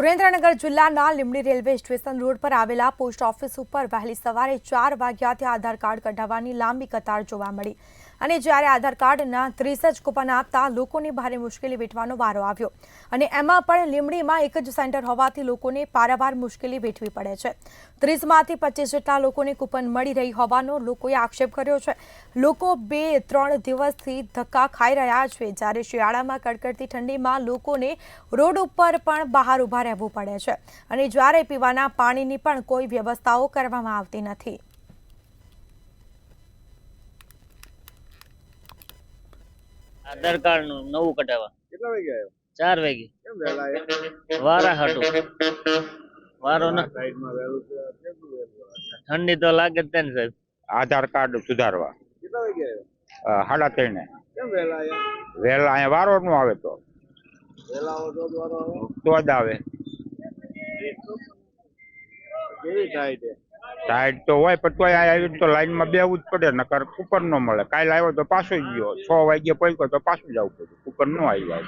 સુરેન્દ્રનગર જિલ્લાના Limbdi railway station road પર આવેલા પોસ્ટ ઓફિસ ઉપર વહેલી સવારે 4 વાગ્યાથી આધાર કાર્ડ કઢાવવાની લાંબી કતાર જોવા મળી અને જ્યારે આધાર કાર્ડના 30 જ કૂપન આપતા લોકોને ભારે મુશ્કેલી વેઠવાનો વારો આવ્યો અને એમાં પણ લીંબડીમાં એક જ સેન્ટર હોવાથી લોકોને પારાવાર મુશ્કેલી વેઠવી પડે છે। 30માંથી 25 જેટલા લોકોને કૂપન મળી રહી હોવાનો લોકોએ આક્ષેપ કર્યો છે। લોકો 2-3 દિવસથી ધક્કા ખાઈ રહ્યા છે, જ્યારે શિયાળામાં કડકડતી ઠંડીમાં લોકોને રોડ ઉપર પણ બહાર ઊભા રહેવું પડે છે અને જ્યારે પીવાના પાણીની પણ કોઈ વ્યવસ્થાઓ કરવામાં આવતી નથી। આધાર કાર્ડ નું નવું કઢાવવા કેટલા વાગે આવ્યો? 4 વાગે કેમ વહેલા આવ્યા? વારા હાટુ વારો ન સાઈડમાં વહેલું છે, કેટલું વહેલું? ઠંડી તો લાગે જ ને સાહેબ। આધાર કાર્ડ સુધારવા કેટલા વાગે આવ્યો? 3:30 કેમ વહેલા આવ્યા? વહેલા અહીંયા વારો નો આવે તો વહેલા આવો તો જ વારો આવે? તો જ આવે। કેવી થાય છે? ટાઈટ તો હોય પણ તોય અહીંયા આવીને તો લાઈનમાં બેવું જ પડે, નકર કૂપન ન મળે। કાલે આવ્યો તો પાછો જ ગયો, 6 વાગે પહોંચ્યો તો પાછું જવું પડ્યું, કૂપન ન આવ્યું।